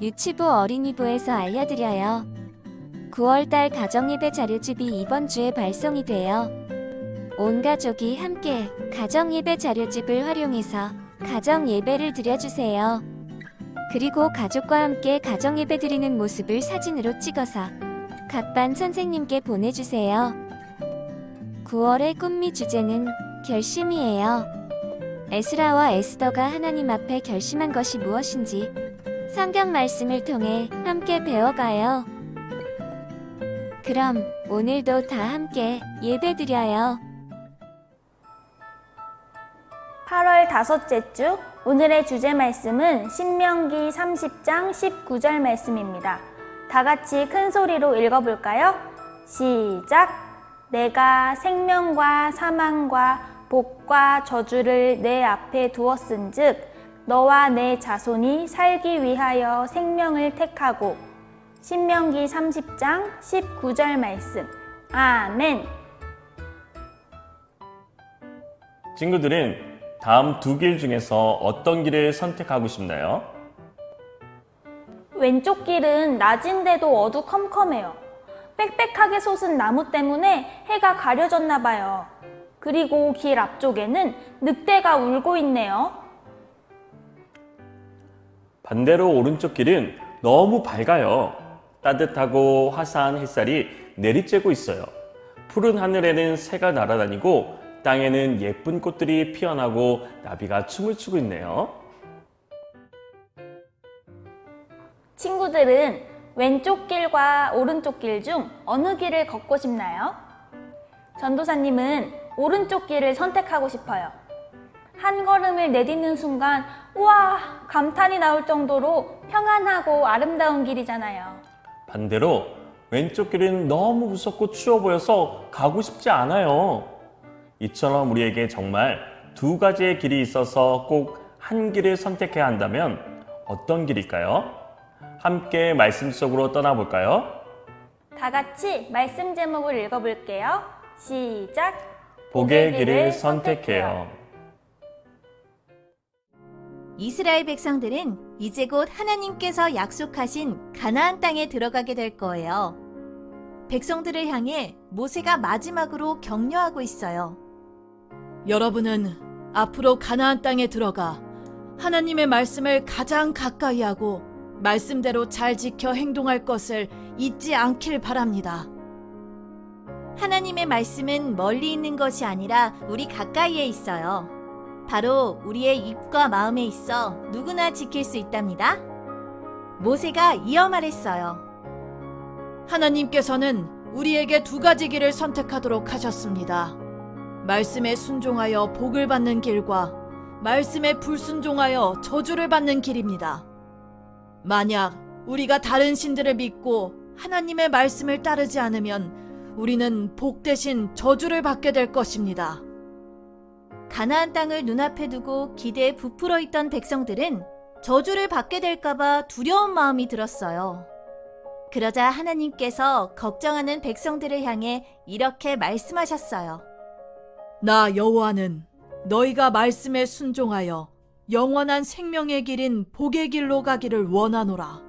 유치부 어린이부에서 알려드려요. 9월달 가정예배 자료집이 이번 주에 발송이 돼요. 온 가족이 함께 가정예배 자료집을 활용해서 가정예배를 드려주세요. 그리고 가족과 함께 가정예배 드리는 모습을 사진으로 찍어서 각 반 선생님께 보내주세요. 9월의 꿈미 주제는 결심이에요. 에스라와 에스더가 하나님 앞에 결심한 것이 무엇인지 성경 말씀을 통해 함께 배워가요. 그럼 오늘도 다 함께 예배드려요. 8월 다섯째 주 오늘의 주제 말씀은 신명기 30장 19절 말씀입니다. 다 같이 큰 소리로 읽어볼까요? 시작! 내가 생명과 사망과 복과 저주를 내 앞에 두었은즉 너와 내 자손이 살기 위하여 생명을 택하고. 신명기 30장 19절 말씀. 아멘. 친구들은 다음 두 길 중에서 어떤 길을 선택하고 싶나요? 왼쪽 길은 낮인데도 어두컴컴해요. 빽빽하게 솟은 나무 때문에 해가 가려졌나 봐요. 그리고 길 앞쪽에는 늑대가 울고 있네요. 반대로 오른쪽 길은 너무 밝아요. 따뜻하고 화사한 햇살이 내리쬐고 있어요. 푸른 하늘에는 새가 날아다니고 땅에는 예쁜 꽃들이 피어나고 나비가 춤을 추고 있네요. 친구들은 왼쪽 길과 오른쪽 길 중 어느 길을 걷고 싶나요? 전도사님은 오른쪽 길을 선택하고 싶어요. 한 걸음을 내딛는 순간 우와! 감탄이 나올 정도로 평안하고 아름다운 길이잖아요. 반대로 왼쪽 길은 너무 무섭고 추워 보여서 가고 싶지 않아요. 이처럼 우리에게 정말 두 가지의 길이 있어서 꼭 한 길을 선택해야 한다면 어떤 길일까요? 함께 말씀 속으로 떠나볼까요? 다 같이 말씀 제목을 읽어볼게요. 시작! 복의 길을 선택해요. 이스라엘 백성들은 이제 곧 하나님께서 약속하신 가나안 땅에 들어가게 될 거예요. 백성들을 향해 모세가 마지막으로 격려하고 있어요. 여러분은 앞으로 가나안 땅에 들어가 하나님의 말씀을 가장 가까이 하고 말씀대로 잘 지켜 행동할 것을 잊지 않길 바랍니다. 하나님의 말씀은 멀리 있는 것이 아니라 우리 가까이에 있어요. 바로 우리의 입과 마음에 있어 누구나 지킬 수 있답니다. 모세가 이어 말했어요. 하나님께서는 우리에게 두 가지 길을 선택하도록 하셨습니다. 말씀에 순종하여 복을 받는 길과 말씀에 불순종하여 저주를 받는 길입니다. 만약 우리가 다른 신들을 믿고 하나님의 말씀을 따르지 않으면 우리는 복 대신 저주를 받게 될 것입니다. 가나안 땅을 눈앞에 두고 기대에 부풀어 있던 백성들은 저주를 받게 될까봐 두려운 마음이 들었어요. 그러자 하나님께서 걱정하는 백성들을 향해 이렇게 말씀하셨어요. 나 여호와는 너희가 말씀에 순종하여 영원한 생명의 길인 복의 길로 가기를 원하노라.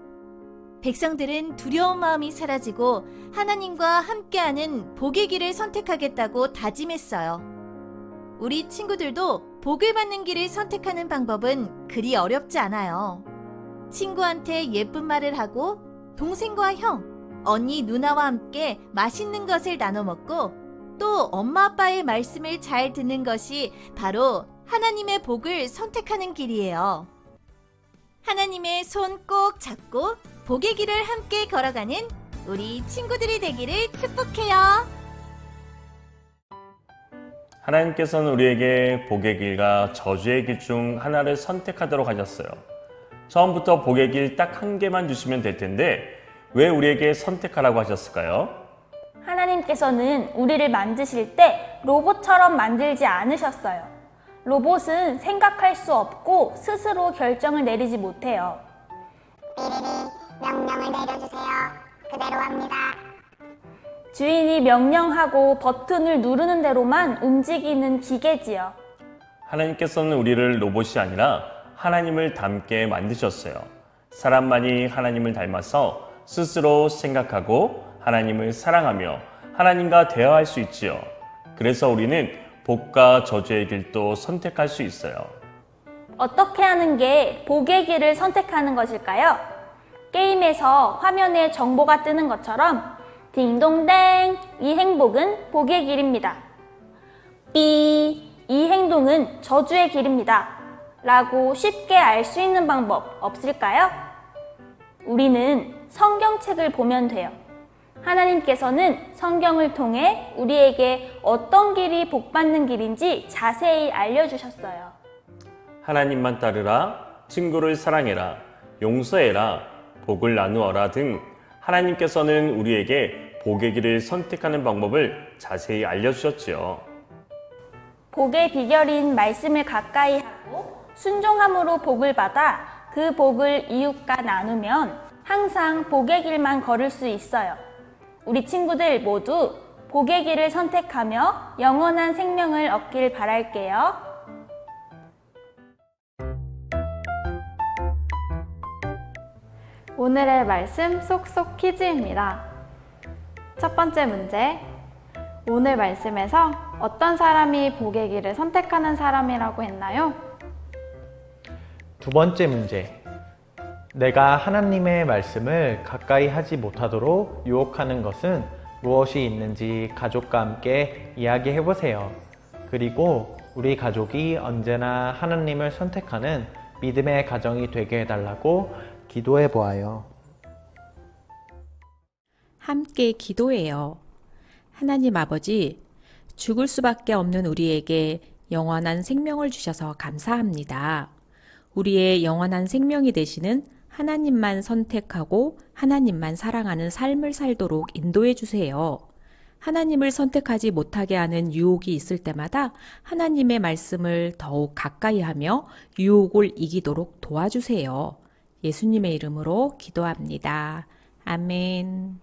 백성들은 두려운 마음이 사라지고 하나님과 함께하는 복의 길을 선택하겠다고 다짐했어요. 우리 친구들도 복을 받는 길을 선택하는 방법은 그리 어렵지 않아요. 친구한테 예쁜 말을 하고 동생과 형, 언니, 누나와 함께 맛있는 것을 나눠 먹고 또 엄마 아빠의 말씀을 잘 듣는 것이 바로 하나님의 복을 선택하는 길이에요. 하나님의 손 꼭 잡고 복의 길을 함께 걸어가는 우리 친구들이 되기를 축복해요. 하나님께서는 우리에게 복의 길과 저주의 길 중 하나를 선택하도록 하셨어요. 처음부터 복의 길 딱 한 개만 주시면 될 텐데 왜 우리에게 선택하라고 하셨을까요? 하나님께서는 우리를 만드실 때 로봇처럼 만들지 않으셨어요. 로봇은 생각할 수 없고 스스로 결정을 내리지 못해요. 명령을 내려주세요. 그대로 합니다. 주인이 명령하고 버튼을 누르는 대로만 움직이는 기계지요. 하나님께서는 우리를 로봇이 아니라 하나님을 닮게 만드셨어요. 사람만이 하나님을 닮아서 스스로 생각하고 하나님을 사랑하며 하나님과 대화할 수 있지요. 그래서 우리는 복과 저주의 길도 선택할 수 있어요. 어떻게 하는 게 복의 길을 선택하는 것일까요? 게임에서 화면에 정보가 뜨는 것처럼 딩동댕, 이 행복은 복의 길입니다. 삐, 이 행동은 저주의 길입니다. 라고 쉽게 알 수 있는 방법 없을까요? 우리는 성경책을 보면 돼요. 하나님께서는 성경을 통해 우리에게 어떤 길이 복받는 길인지 자세히 알려주셨어요. 하나님만 따르라, 친구를 사랑해라, 용서해라, 복을 나누어라 등 하나님께서는 우리에게 복의 길을 선택하는 방법을 자세히 알려주셨지요. 복의 비결인 말씀을 가까이 하고 순종함으로 복을 받아 그 복을 이웃과 나누면 항상 복의 길만 걸을 수 있어요. 우리 친구들 모두 복의 길을 선택하며 영원한 생명을 얻길 바랄게요. 오늘의 말씀 쏙쏙 퀴즈입니다. 첫 번째 문제. 오늘 말씀에서 어떤 사람이 복의 길을 선택하는 사람이라고 했나요? 두 번째 문제. 내가 하나님의 말씀을 가까이 하지 못하도록 유혹하는 것은 무엇이 있는지 가족과 함께 이야기해 보세요. 그리고 우리 가족이 언제나 하나님을 선택하는 믿음의 가정이 되게 해달라고 기도해 보아요. 함께 기도해요. 하나님 아버지, 죽을 수밖에 없는 우리에게 영원한 생명을 주셔서 감사합니다. 우리의 영원한 생명이 되시는 하나님만 선택하고 하나님만 사랑하는 삶을 살도록 인도해 주세요. 하나님을 선택하지 못하게 하는 유혹이 있을 때마다 하나님의 말씀을 더욱 가까이 하며 유혹을 이기도록 도와주세요. 예수님의 이름으로 기도합니다. 아멘.